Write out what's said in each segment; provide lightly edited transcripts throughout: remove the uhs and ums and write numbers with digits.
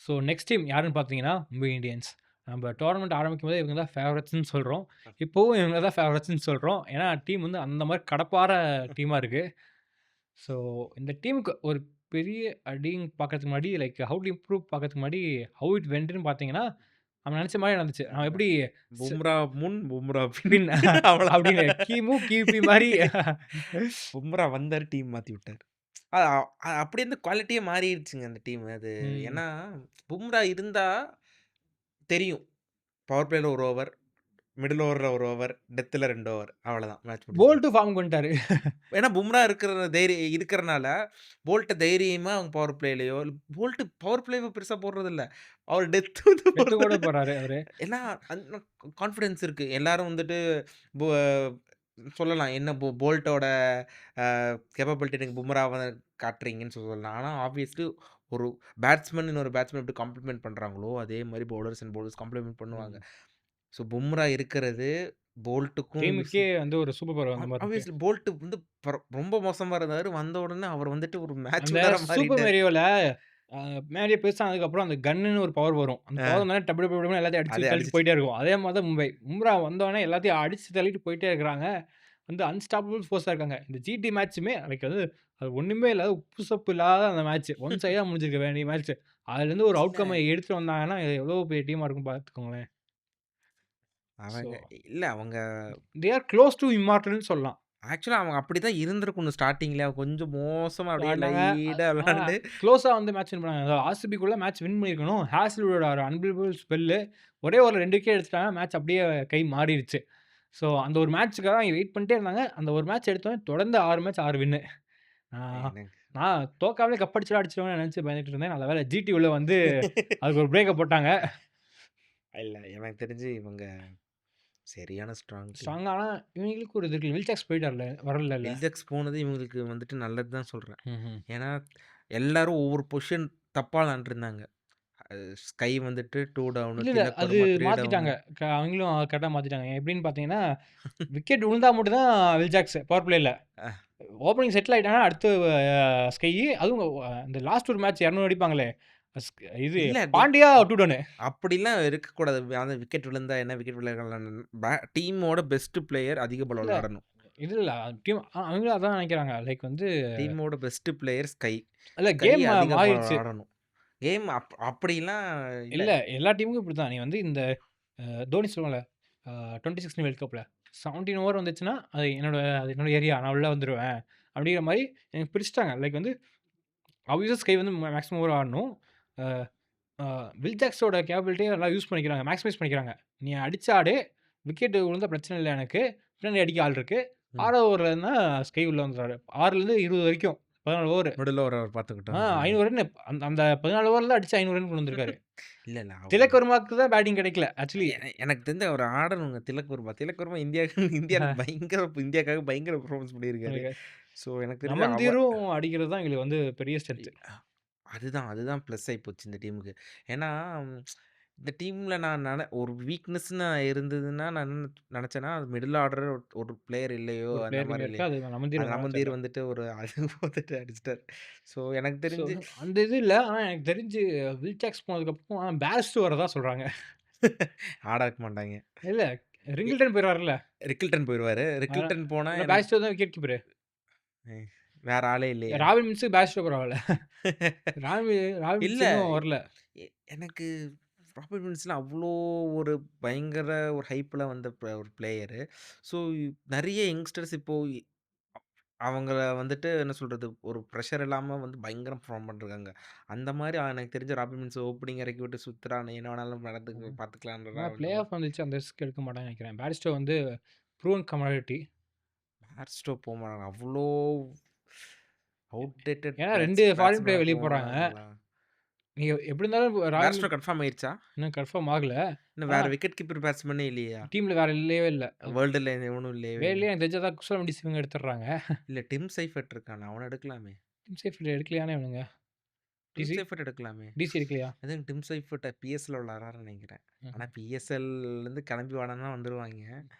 So next team யாருன்னு பார்த்தீங்கன்னா, Mumbai Indians. நம்ம டோர்னமெண்ட் ஆரம்பிக்கும்போதே இவங்க தான் ஃபேவரைட்ஸ்ன்னு சொல்றோம். இப்பவும் இவங்க தான் ஃபேவரைட்ஸ்ன்னு சொல்றோம். ஏன்னா டீம் வந்து அந்த மாரி கடப்பார டீமா இருக்கு. ஸோ இந்த டீமுக்கு ஒரு பெரிய அடின்னு பார்க்கறதுக்கு முன்னாடி லைக் ஹவ் டு இம்ப்ரூவ் பார்க்கறதுக்கு முன்னாடி ஹவ் இட் வென்ட்ன்னு பார்த்தீங்கன்னா, நம்ம நெனச்ச மாரி நடந்துச்சு. அவன் எப்படி ஸ் பும்ரா முன், பும்ரா பின் பின் அப்படின்னு அவ்வளோதான். கிமு, கிபி மாரி பும்ரா வந்தாரு, டீம் மாத்தி விட்டாரு. அ அப்படியே இந்த குவாலிட்டியே மாறிருச்சுங்க அந்த டீம். அது ம். ஏன்னா, பும்ரா இருந்தா தெரியும். பவர் பிளேல 1 ஓவர், மிடில் ஓவர்ல 1 ஓவர், டெத்ல 2 ஓவர். அவ்வளோதான் மேட்ச் முடிஞ்சுது. போல்ட்டும் ஃபார்ம் பண்ணிட்டாரு. ஏன்னா பும்ரா இருக்கிறனால, போல்ட்ட தைரியமா அவங்க பவர் பிளேலயோ போல்ட் பவர் பிளேவ பெருசா போடுறதில்ல. அவர் டெத் வந்து டெத்து கூட போடுறாரு. போறாரு அவரு. ஏன்னா, அந்த கான்ஃபிடன்ஸ் இருக்கு. எல்லாரும் வந்துட்டு போ சொல்லலாம். என்ன போல்ட்டோட கேப்பபிலிட்டி நீங்க பும்ராவ காட்டுறீங்கன்னு சொல்லலாம். ஆனா ஆப்வியஸ்லி ஒரு பேட்ஸ்மேன் இன்னொரு பேட்ஸ்மேன் எப்படி காம்ப்ளிமெண்ட் பண்றாங்களோ, அதே மாரி பவுலர்ஸ் அண்ட் பவுலர்ஸ் காம்ப்ளிமெண்ட் பண்ணுவாங்க. ம். ஸோ பும்ரா இருக்கிறது போல்ட்டுக்கும் யூஸ். டீமுக்கே வந்து ஒரு சூப்பர் பவர் வந்த மாரி இருக்கு. ஆப்வியஸ்லி போல்ட் வந்து ரொம்ப மோசமா இருந்தாரு. வந்த உடனே அவர் வந்துட்டு ஒரு மேட்ச் அந்த வின்னரா சூப்பர் மாறிட்டாரு. மேரியோல மேரியோ பெருசானதுக்கப்புறம் அந்த கன்னுன்னு ஒரு பவர் வரும். அந்த பவர் அ வந்தோனே டபு டபு டபுன்னு எல்லாத்தையும் அதே அடிச்சு தள்ளிட்டு அடிச்சுட்டு போயிட்டே இருக்கும். அதே மாரி தான் மும்பை. பும்ரா வந்தோனே எல்லாத்தையும் அடிச்சு தள்ளிட்டு போயிட்டே இருக்கிறாங்க. வந்து அன்ஸ்டாப்பபிள் ஃபோர்ஸா இருக்காங்க. இந்த ஜிடி மேட்சுமே லைக் வந்து அது ஒண்ணுமே இல்லாத உப்பு சப்பு இல்லாத அந்த மேட்ச். ஒன் சைடா முடிஞ்சிருக்க வேண்டிய மேட்ச். அதுலேருந்து ஒரு இல்ல அவுட்கம்ம எடுத்துட்டு வந்தாங்கன்னா, எவ்வளோ பெரிய டீமா இருக்கும் பார்த்துக்கோங்களேன். ஸோ அவங்க இல்ல அவங்க தே ஆர் க்ளோஸ் டூ இம்மார்டல்ன்னு சொல்லலாம். ஆக்சுவலா அவங்க அப்படிதான் இருந்திருக்கணும் ஸ்டார்ட்டிங்ல. கொஞ்சம் மோசமா அப்படியே ஆனாங்க. லைட்டா ஆ விளையாண்டு க்ளோஸா வந்து மேட்ச் வின் பண்ணாங்க. ஆர்சிபிக்குள்ள மேட்ச் வின் பண்ணியிருக்கணும். ஹேஸ்லூடோட ஒரு அன்பிலீவபிள் ஸ்பெல்லு. ஒரே ஓவர்ல 2 விக்கெட் எடுத்துட்டாங்க. மேட்ச் அப்படியே கை மாறிருச்சு. ஸோ அந்த ஒரு மேட்ச்சுக்காக அவங்க வெயிட் பண்ணிட்டே இருந்தாங்க. அந்த ஒரு மேட்ச் எடுத்தோனே தொடர்ந்து 6 மேட்ச் 6 வின்னு. நான் எனக்கு நான் தோக்காமலே கப் அடிச்சுருவாங்கன்னு நெனச்சு பயந்துட்டு இருந்தேன். நல்ல வேளை ஜிடி உள்ள வந்து அதுக்கு ஒரு பிரேக்க போட்டாங்க. இல்ல எனக்கு தெரிஞ்சு இவங்க சரியான ஸ்ட்ராங் டீம். ஸ்ட்ராங்கா ஆனா இவங்களுக்கு ஒரு இது இருக்கு. வில்சக்ஸ் போயிட்டார்ல வரலல்ல. வில்ஜெக்ஸ் போனது இவங்களுக்கு வந்துட்டு நல்லது தான் சொல்றேன். ம்ஹ்ம். ஏன்னா, எல்லாரும் ஒவ்வொரு பொசிஷன் தப்பா விளையாண்ட்ருந்தாங்க. ஸ்கை வந்துட்டு 2 டவுனு, இல்ல, இல்ல. திலக் அது வர்மா 3 டவுனு. மாத்திட்டாங்க. அவங்களும் கரெக்ட்டா மாத்திட்டாங்க. எப்படின்னு பார்த்தீங்கன்னா, விக்கெட் விழுந்தா மட்டும் தான் வில்ஜாக்ஸ் பவர் பிளேல. அ ஓப்பனிங் செட்டில் ஆயிட்டாங்கன்னா, அடுத்து ஸ்கையி அதுவும் இந்த லாஸ்ட் ஒரு மேட்ச் 200 அடிப்பாங்களே! ஸ் இது இல்ல பாண்டியா 2 டவுனு. அப்படிலாம் இருக்கக்கூடாது. அந்த விக்கெட் விழுந்தா என்ன? விக்கெட் விழலனா டீமோட பெஸ்ட் பிளேயர் அதிக பால் இல்ல விளையாடணும். இது இல்ல டீம் அவங்களும் அதான் நெனைக்கிறாங்க. லைக் வந்து டீமோட பெஸ்ட் பிளேயர் ஸ்கை. இல்ல ஸ்கை கேம் அதிக பால் மாறிருச்சு. விளையாடணும். கேம் அப்படிலாம் இல்ல. இல்ல எல்லா டீமுக்கும் இப்படித்தான். நீ வந்து இந்த தோனி சொல்லுவான்ல 2016 வேர்ல்ட் கப்ல 17 ஓவர் வந்துச்சுன்னா, அது என்னோட ஏரியா. நான் உள்ள வந்துருவேன். அப்படிங்கிற மாரி எனக்கு பிரிச்சுட்டாங்க. லைக் வந்து ஆப்வியஸா ஸ்கை வந்து மேக்ஸிமம் ஓவர் ஆடணும். அ அ வில்ஜாக்ஸோட கேப்பபிலிட்டிய நல்லா யூஸ் பண்ணிக்கிறாங்க. மேக்ஸிமைஸ் பண்ணிக்கிறாங்க. நீ அடிச்சு ஆடு. விக்கெட் விழுந்தா பிரச்சனை இல்ல எனக்கு. பின்னாடி அடிக்க ஆள் இருக்கு. ம். 6வது ஓவர்லன்னா ஸ்கை உள்ள வந்துருவாரு. 6லேருந்து 20 வரைக்கும் 14 ஓவரு. மிடில் ஓவர் அவர் பார்த்துக்கிட்டோம் அப்படின்னு. 500 ரன் அந்த அந்த 14 ஓவர்ல அடிச்சு 500 ரன் கொண்டு வந்திருக்காரு. இல்ல திலக் வர்மாக்கு தான் பேட்டிங் கிடைக்கல. ஆக்சுவலி எனக்கு தெரிஞ்சு அவர் ஆடணுங்க. திலக் வர்மா. திலக் வர்மா இந்தியால இந்தியாக்காக பயங்கர பெர்ஃபார்மன்ஸ் பண்ணியிருக்காரு. ஸோ எனக்கு தெரிஞ்சு ரமன்தீரும் அடிக்கிறது தான் எங்களுக்கு வந்து பெரிய ஸ்ட்ரென்த். அதுதான் ப்ளஸ் ஆயிப்போச்சு இந்த டீமுக்கு. ஏன்னா, ம், இந்த டீம்ல நான் ஒரு வீக்னஸ்ன்னு இருந்ததுன்னா, நான் என்ன நெனச்சேன்னா, அது மிடில் ஆர்டர் ஒரு பிளேயர் இல்லையோ, ஒரு அந்த பிளேயர் மாரி கம்மி இருக்கு. இல்லையோ. அது ரமன்தீர் அது என்னவோ தெர்ல. ரமந்தீர் வந்துட்டு ஒரு அது வந்துட்டு அடிச்சுட்டாரு. ஸோ எனக்கு ஸோ தெரிஞ்சு அந்த இது இல்ல. ஆனா எனக்கு தெரிஞ்சு வில்ஜாக்ஸ் போனதுக்கப்புறம் பேரிஸ்டோ வரதா சொல்றாங்க. ஆட வைக்க மாட்டாங்க. இல்ல எ ரிங்கில்டன் போயிருவார்ல. ரிக்கில்டன் போயிருவாரு. அதனா ரிக்கில்டன் போனா இல்ல எனக்கு பேரிஸ்டோ தான் விக்கெட் கீப்பரு. வேற ஆளே இல்லையா? ராபின் மிம்ஸுக்கு பேரிஸ்டோ பரவால்ல. ராபி ராபின் இல்ல. மிம்ஸ் இன்னும் வரல. எனக்கு ராபர்ட் வில்சன் அவ்ளோ ஒரு பயங்கர ஒரு ஹைப்ல வந்த ஒரு பிளேயரு. ஸோ நெறைய யங்ஸ்டர்ஸ் இப்போ அவங்கள வந்துட்டு என்ன சொல்றது, ஒரு பிரஷர் இல்லாம வந்து பயங்கர பெர்ஃபார்ம் பண்ணிருக்காங்க. அந்த மாரி எனக்கு தெரிஞ்சு ராபின் வில்சன் ஓப்பனிங் இறக்கி விட்டு சுத்துறான், என்ன வேணாலும் ம். பார்த்துக்கலான்ற ஆனா பிளே எண்ணம் தான். ஆஃப் வந்துச்சு அந்த ரிஸ்க் எடுக்க மாட்டாங்கன்னு நெனைக்கிறேன். பேரிஸ்டோ வந்து ப்ரூவன் கமாடிட்டி. பேர்ஸ்டோ போமாட்டாங்க. அவ்ளோ அவுட்டேட்டட் ஏன்னா 2 ஃபாரின் பேட்ஸ்மேனா பிளேயர் வெளிய போறாங்க. போவாங்களா? நீங்க எப்படி இருந்தாலும் ராபின் பேர்ஸ்டோ கன்ஃபார்ம் ஆயிருச்சா? இன்னும் கன்ஃபார்ம் ஆகல. இன்னும் ஆனா வேற விக்கெட் கீப்பர் பேட்ஸ்மேனே இல்லையா? டீம்ல வேற இல்லவே இல்ல. வேர்ல்டுல எவனும் இல்லையவே இல்ல. வேலையே எனக்கு தெரிஞ்சு அதான் குசல் மெண்டிஸ் இவங்க எடுத்துடுறாங்க. இல்ல டிம் சைஃபர்ட் இருக்கானே அவன எடுக்கலாமே! டீம் சேஃப்ல எடுக்கலையானே இவனுங்க. Tim DC? சைஃபர்ட் எடுக்கலாமே! டிசி எடுக்கலையா? ஐ திங்க் டிம் சைஃபர்ட் பிஎஸ்எல்ல விளையாடுறாருன்னு நெனைக்கிறேன். ஆனா ம்ஹ்ம். பிஎஸ்எல்லேருந்து கிளம்பி வாடான்னா வந்துருவாய்ங்க.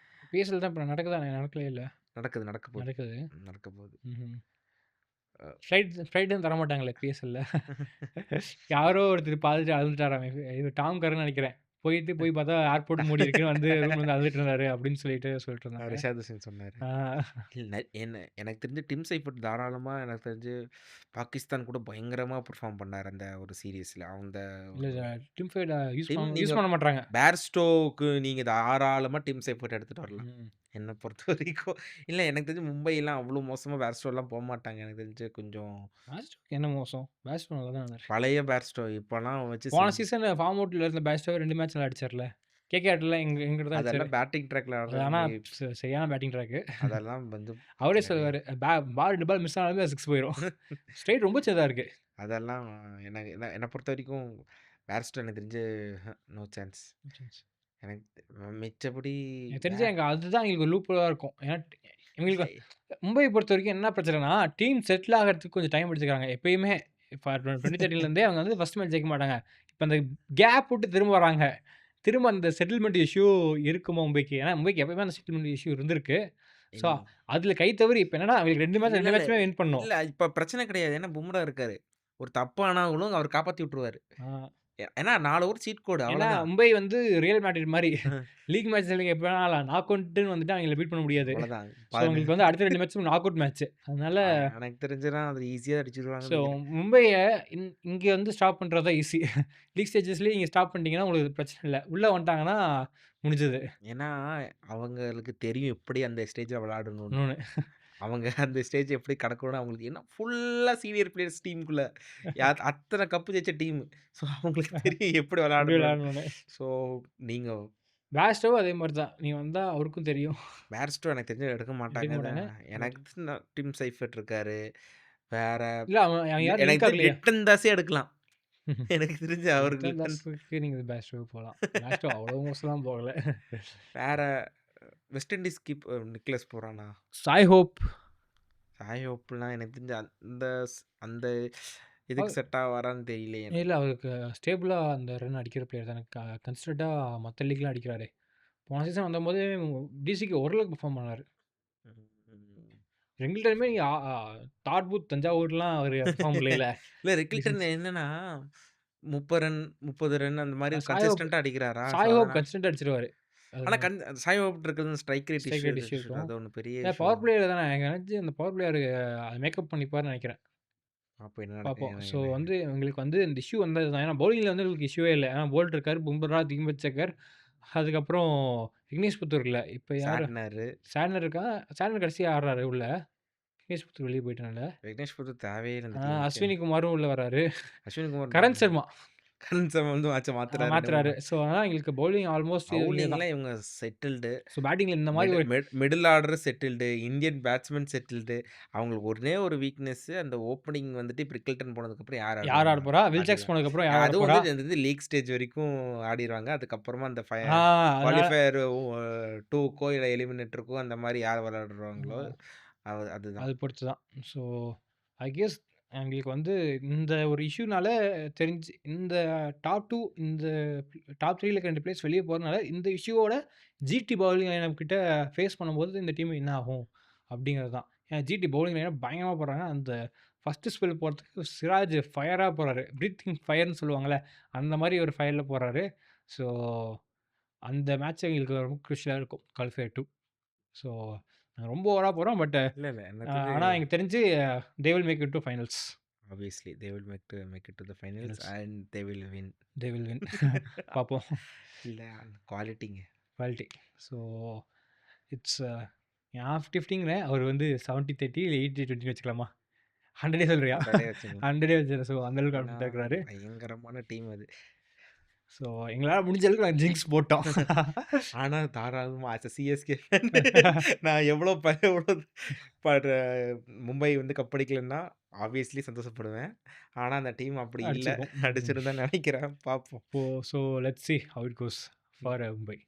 பிஎஸ்எல் தான் இப்ப நடக்குதா? நடக்கவே இல்ல. நடக்குது, நடக்க போது. நடக்குது. நடக்க போது. ம்ஹ்ம். ஃப்ளைட்டும் தரமாட்டாங்களே பிஎஸ்எல்ல. யாரோ ஒருத்தர் பார்த்துட்டு அழுதுட்டாராமே. இது டாம் கர்ன்னு நெனைக்கிறேன். போய் பார்த்தா ஏர்போர்ட் மூடி இருக்குன்னு வந்து ரூம்ல வந்து அழுதுட்டு இருந்தாரு அப்படின்னு சொல்லிட்டு இருந்தாங்க. ரிஷாத் ஹுசைன் சொன்னாரு. ஆ இல்ல எனக்கு தெரிஞ்சு டிம் சைஃபர்ட் தாராளமா எனக்கு தெரிஞ்சு பாகிஸ்தான் கூட பயங்கரமா பெர்ஃபார்ம் பண்ணாரு அந்த ஒரு சீரிஸ்ல. அந்த இல்ல டீம் ஃபைட் நீங்க யூஸ் பண்ண மாட்றாங்க. பேர்ஸ்டோவுக்கு நீங்க தாராளமா டிம் சைஃபர்ட் எடுத்துட்டு வரலாம். ம். என்ன பொறுத்தவரைக்கும். இல்ல எனக்கு தெரிஞ்சு மும்பைலாம் அவ்ளோ மோசமா பேர்ஸ்டோலாம் போமாட்டாங்க. எனக்கு தெரிஞ்சு கொஞ்சம் பேஸ்டோக்கு என்ன மோசம்? பேஸ்டோ நல்லா தான் ஆடுனாரு. பழைய பேர்ஸ்டோ இப்பலாம் வச்சு போன சீசன் ஃபார்ம் அவுட்ல இருந்த பேஸ்டோ 2 மேட்ச் நல்லா அடிச்சார்ல. கேகேஆர்ல எங்கிட்ட தான் அடிச்சாரு. அதெல்லாம் பேட்டிங் ட்ராக்ல அது ஆடுறது. ஆனா சரியான பேட்டிங் ட்ராக்கு. அதெல்லாம் வந்து அவரே சொல்லுவாரு, பால் 2 பால் மிஸ் ஆனாலுமே 6 போயிரும். ஸ்ட்ரைட் ரொம்ப சின்னதா இருக்கு. அதெல்லாம் எனக்கு என்ன பொறுத்தவரைக்கும் பேர்ஸ்டோ எனக்கு தெரிஞ்சு நோ சான்ஸ். எனக்கு மிச்சபடி எனக்கு தெரிஞ்சு எனக்கு அதுதான் எங்களுக்கு ஒரு லூப் ஹோலா இருக்கும். ஏன்னா இவங்களுக்கு மும்பையை பொறுத்தவரைக்கும் என்ன பிரச்சனைனா, டீம் செட்டில் ஆகறதுக்கு கொஞ்சம் டைம் எடுத்துக்கிறாங்க. எப்பயுமே இப்ப 2013லேருந்தே அவங்க வந்து ஃபர்ஸ்ட் மேட்ச் ஜெயிக்க மாட்டாங்க. இப்ப அந்த கேப் விட்டு திரும்ப வராங்க. திரும்ப அந்த செட்டில்மெண்ட் இஷ்யூ இருக்குமா மும்பைக்கு? ஏன்னா மும்பைக்கு எப்பயுமே அந்த செட்டில்மெண்ட் இஷ்யூ இருந்திருக்கு. ஸோ அதில கை தவறி இப்ப என்னன்னா, அவங்களுக்கு 2 மேட்ச் 2 மேட்சுமே வின் பண்ணணும். இல்ல இப்ப பிரச்சனை கிடையாது. ஏன்னா பும்ரா இருக்காரு. ஒரு தப்பானாலும் அவர் காப்பாத்தி விட்டுருவாரு. ஏன்னா 4 ஓவர் சீட் கோடு ஏன்னா அவ்வளவுதான். மும்பை வந்து ரியல் மேட்ரிட் மாரி. லீக் மேட்ச்ல நீங்க எப்ப வேணாலும் நாக் அவுட்ன்னு வந்துட்டு அவங்கள பீட் பண்ண முடியாது. அவ்வளவுதான். ஸோ அவங்களுக்கு வந்து அடுத்த 2 மேட்சும் நாக் அவுட் மேட்ச். அதனால எனக்கு தெரிஞ்சுனா அது ஈஸியா ஸோ அடிச்சிருவாங்க. மும்பைய இங்க வந்து ஸ்டாப் பண்றது தான் ஈஸி. லீக் ஸ்டேஜஸ்லயே நீங்க ஸ்டாப் பண்ணிட்டீங்கன்னா உங்களுக்கு பிரச்சனை இல்ல. உள்ள வந்துட்டாங்கன்னா முடிஞ்சது. ஏன்னா அவங்களுக்கு தெரியும் எப்படி அந்த ஸ்டேஜ்ல விளையாடணும்னு. இன்னொன்னு. அவங்க அந்த ஸ்டேஜ் எப்படி கடக்கணும்னு அவங்களுக்கு ஏன்னா ஃபுல்லா சீனியர் பிளேயர்ஸ் டீமுக்குள்ள அத்தனை கப்பு ஜெயிச்ச டீம். ஸோ அவங்களுக்கு தெரியும் எப்படி எப்படி விளையாடணும். விளையாடணும்னு. ஸோ நீங்க பேஸ்டோவும் அதே மாரி தான். நீ வந்தா அவருக்கும் தெரியும். பேர்ஸ்டோ எனக்கு தெரிஞ்சு எடுக்க எடுக்க மாட்டாங்க. மாட்டாங்க. எனக்கு டிம் சைஃபர்ட் இருக்காரு. வேற இல்ல அவன் யாரும் எனக்கு லிங்க் தெரிஞ்சு ஆகலையே. லிட்டன் தாஸே எடுக்கலாம். எனக்கு தெரிஞ்சு அவருக்கு லிட்டன் லிட்டன் தாஸ்க்கு நீங்க பேஸ்டோவுக்கு போலாம். பேஸ்டோ அவ்வளோ மோசம்லாம் போகல. வேற வெஸ்ட் இண்டீஸ் நிக்லஸ் போறானா? Shai Hope. சாய் ஹோப்லாம் எனக்கு தெரிஞ்சு அந்த இதுக்கு செட் ஆவாரான்னு தெரியலையே எனக்கு. இல்ல அவருக்கு ஸ்டேபிளா அந்த ரன் அடிக்கிற பிளேயர் தானே. கன்சிஸ்டன்ட்டா மத்த லீக்லாம் அடிக்கிறாரே. போன சீசன் வந்தம்போது டிசிக்கு ஓரளவுக்கு பெர்ஃபார்ம் பண்ணாரு. ம். ரெங்கில்டனுமே நீங்க தாட்பூத் தஞ்சாவூர்லாம் அவரு பெர்ஃபார்ம் பண்ணலைல. இல்ல ரெக்கில்டன் என்னன்னா 30 ரன் அந்த மாதிரி சாய் ஹோப் கன்சிஸ்டன்ட்டா அடிக்கிறாரா? சாய் ஹோப் கன்சிஸ்டன்ட்டா அடிச்சிருவாரு. ஆனா சாய் ஹோப் இருக்கிறது strike rate strike issue. Rate issue இருக்கும். அது ஒண்ணு பெரிய ஏன்னா இஷ்யூ. பவர் பிளேயர் தானே. எனக்கு தெரிஞ்சு அந்த பவர் பிளேயர் மேக்கப் பண்ணிப்பாருன்னு நெனைக்கிறேன். அப்ப என்ன பார்ப்போம். ஸோ நடக்குது? வந்து உங்களுக்கு வந்து இந்த இஷ்யூ வந்தது தான். ஏன்னா பவுலிங்ல வந்து உங்களுக்கு இஷ்யூவே இல்ல. ஏன்னா போல்ட் இருக்காரு, பும்ரா, திக்மத் சக்கர், அதுக்கப்புறம் விக்னேஷ் புத்தூர் இல்ல. இப்ப யாரு? சாட்னர். சாட்னர் இருக்கா? சாட்னர் கடைசியா ஆடுறாரு உள்ள. விக்னேஷ் புத்தூர் வெளிய போயிட்டனால. விக்னேஷ் புத்தூர் தேவையே இல்ல இந்த டீமுக்கு. அஸ்வினி குமாரும் உள்ள வராரு. அஸ்வினி குமார் கரண் சர்மா கரண் சர்மா வந்து மேட்ச மாத்துறாரு. மாத்துறாரு. ஸோ அதனால எங்களுக்கு பவுலிங் ஆல்மோஸ்ட் இங்க தான். பவுலிங்ல இவங்க செட்டில்டு. ஸோ பேட்டிங்ல இந்த மாரி ஒரு middle order settled. Indian batsman settled. அவங்களுக்கு ஒரே ஒரு வீக்னஸ் அந்த ஓப்பனிங் வந்துட்டு இப்ப போனதுக்கு அப்புறம் யார் ஆட போறா? வில் ஜாக்ஸ் போனதுக்கு அப்புறம் யார் ஆட அதுவும் போறா? வந்து லீக் ஸ்டேஜ் வரைக்கும் ஆடிருவாங்க. அதுக்கப்புறமா அந்த அதனால குவாலிஃபயர் 2க்கோ இல்ல எலிமினேட்டருக்கோ அந்த மாரி யார் விளையாடுறாங்களோ அதுதான். அது பொறுத்து தான். ஸோ ஐ கெஸ் எங்களுக்கு வந்து இந்த ஒரு இஷ்யூனால தெரிஞ்சு இந்த டாப் 2 இந்த டாப் 3ல இருக்க 2 பிளேயர்ஸ் வெளிய போறதுனால இந்த இஷ்யூவோட ஜிடி பவுலிங் லைனப் கிட்ட ஃபேஸ் பண்ணும்போது இந்த டீம் என்ன ஆகும்? அப்படிங்கிறது தான். ஏன்னா ஜிடி பவுலிங் லைனப் பயங்கரமா போடுறாங்க. அந்த ஃபர்ஸ்ட் ஸ்பெல் போறதுக்கு சிராஜ் ஃபயரா போறாரு. பிரீத்திங் ஃபயர்ன்னு சொல்லுவாங்கல்ல, அந்த மாரி ஒரு ஃபயர்ல போறாரு. ஸோ அந்த மேட்ச் எங்களுக்கு ரொம்ப குரூஷியலா இருக்கும். குவாலிஃபயர் 2. ஸோ ரொம்ப ஓவரா போறோம். பட் இல்ல எனக்கு ஆனா எனக்கு தெரிஞ்சு they will make it to finals. obviously they will make it to the finals and they will win. They will win. பார்ப்போம். இல்ல குவாலிட்டிங்க. குவாலிட்டி. ஸோ இட்ஸ் நான் 50-50ங்கிறேன். அவர் வந்து 70-30 இல்ல 80-20 வச்சுக்கலாமா? 100 சொல்றியா? 100 வச்சுறேன். ஸோ அந்த அளவுக்கு கான்ஃபிடென்ட்டா இருக்கிறாரு. பயங்கரமான டீம் அது. ஸோ எங்களால முடிஞ்ச அளவுக்கு நாங்க ஜிங்க்ஸ் போட்டோம். ஆனா தாராளமா ஆஸ் சிஎஸ்கே நான் எவ்வளோ மும்பை வந்து கப்படிக்கலன்னா ஆப்வியஸ்லி சந்தோஷப்படுவேன். ஆனா அந்த டீம் அப்படி இல்ல. அடிச்சிருக்கோம். அடிச்சிருந்தா நினைக்கிறேன். பார்ப்போம். So let's see how it goes for Mumbai.